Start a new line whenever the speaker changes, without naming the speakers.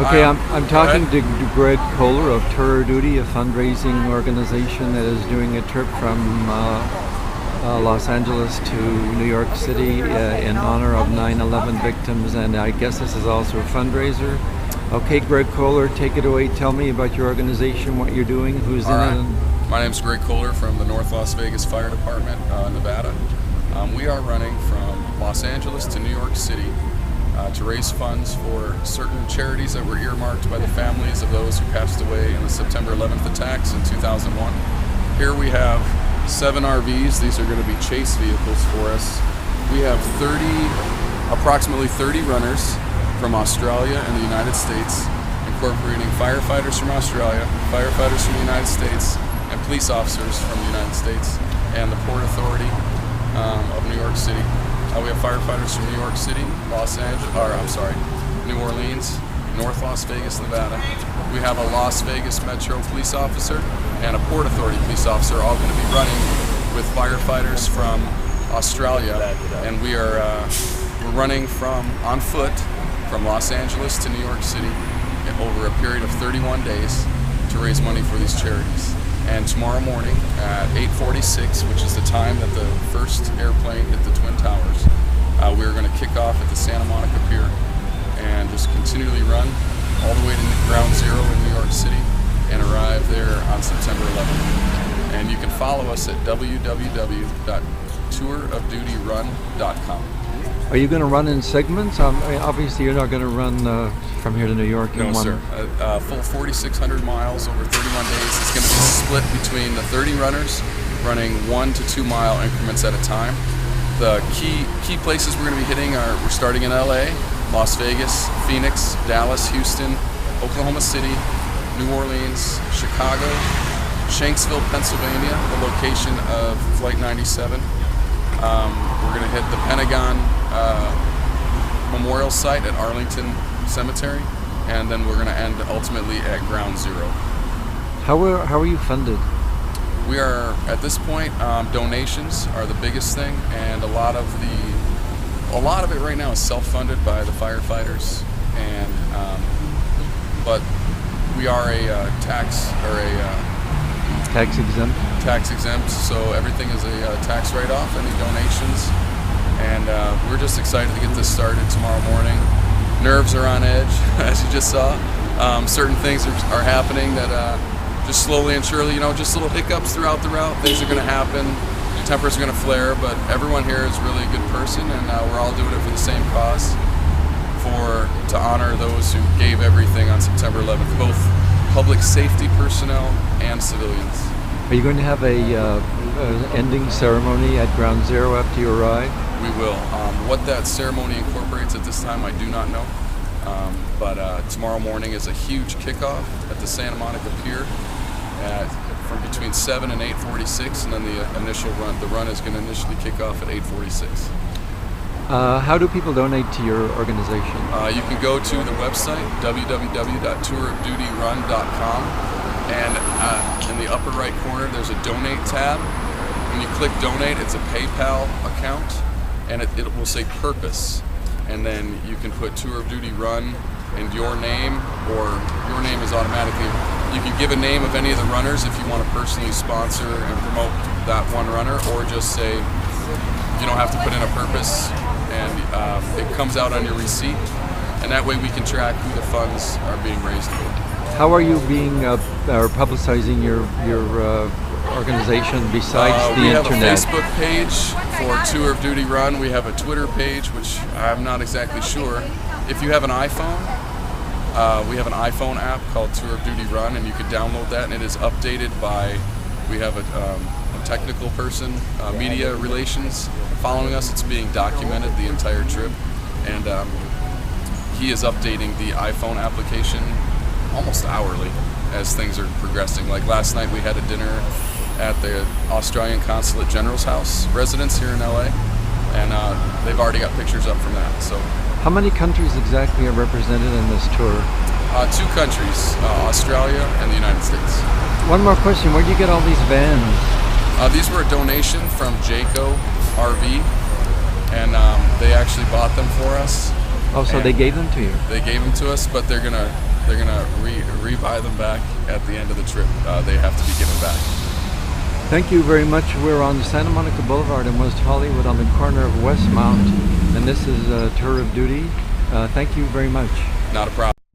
Okay, I'm talking to Greg Koehler of Tour Duty, a fundraising organization that is doing a trip from Los Angeles to New York City in honor of 9/11 victims, and I guess this is also a fundraiser. Okay, Greg Koehler, take it away. Tell me about your organization, what you're doing, who's in it.
My name is Greg Koehler from the North Las Vegas Fire Department, Nevada. We are running from Los Angeles to New York City to raise funds for certain charities that were earmarked by the families of those who passed away in the September 11th attacks in 2001. Here we have 7 RVs. These are going to be chase vehicles for us. We have approximately 30 runners from Australia and the United States, incorporating firefighters from Australia, firefighters from the United States, and police officers from the United States, and the Port Authority of New York City. We have firefighters from New York City, New Orleans, North Las Vegas, Nevada. We have a Las Vegas Metro police officer and a Port Authority police officer, all going to be running with firefighters from Australia, and we're running on foot from Los Angeles to New York City over a period of 31 days to raise money for these charities. And tomorrow morning at 8:46, which is the time that the first airplane hit the Twin Towers, we're going to kick off at the Santa Monica Pier and just continually run all the way to Ground Zero in New York City and arrive there on September 11th. And you can follow us at www.tourofdutyrun.com.
Are you going to run in segments? Obviously, you're not going to run from here to New York in
one. No, sir. Full 4,600 miles over 31 days. It's going to be split between the 30 runners running 1 to 2 mile increments at a time. The key places we're going to be hitting we're starting in LA, Las Vegas, Phoenix, Dallas, Houston, Oklahoma City, New Orleans, Chicago, Shanksville, Pennsylvania, the location of Flight 97. We're going to hit the Pentagon Memorial Site at Arlington Cemetery, and then we're going to end ultimately at Ground Zero.
How are you funded?
We are, at this point, donations are the biggest thing, and a lot of it right now is self-funded by the firefighters, and but we are tax exempt, so everything is a tax write-off, any donations, and we're just excited to get this started tomorrow morning. Nerves are on edge, as you just saw. Certain things are happening that just slowly and surely, just little hiccups throughout the route. Things are going to happen, tempers are going to flare, but everyone here is really a good person, and we're all doing it for the same cause, to honor those who gave everything on September 11th, both public safety personnel and civilians.
Are you going to have an ending ceremony at Ground Zero after you arrive?
We will. What that ceremony incorporates at this time, I do not know. But tomorrow morning is a huge kickoff at the Santa Monica Pier from between 7 and 8:46, and then the run is going to initially kick off at 8:46.
How do people donate to your organization?
You can go to the website, www.tourofdutyrun.com, and in the upper right corner there's a donate tab. When you click donate, it's a PayPal account, and it will say purpose, and then you can put Tour of Duty Run and your name, or your name is automatically, you can give a name of any of the runners if you want to personally sponsor and promote that one runner, or just say, you don't have to put in a purpose, and it comes out on your receipt, and that way we can track who the funds are being raised for.
How are you publicizing your organization besides the internet?
We have a Facebook page for Tour of Duty Run. We have a Twitter page, which I'm not exactly sure. If you have an iPhone, we have an iPhone app called Tour of Duty Run, and you can download that, and it is updated we have a technical person, media relations, following us. It's being documented the entire trip, and he is updating the iPhone application almost hourly as things are progressing. Like last night we had a dinner at the Australian Consulate General's house residence here in LA, and they've already got pictures up from that. So,
how many countries exactly are represented in this tour?
2 countries, Australia and the United States.
One more question, where do you get all these vans?
These were a donation from Jayco RV, and they actually bought them for us.
Oh, so
And
they gave them to you?
They gave them to us, but they're gonna re-buy them back at the end of the trip. They have to be given back.
Thank you very much. We're on Santa Monica Boulevard in West Hollywood on the corner of Westmount, and this is a tour of duty. Thank you very much.
Not a problem.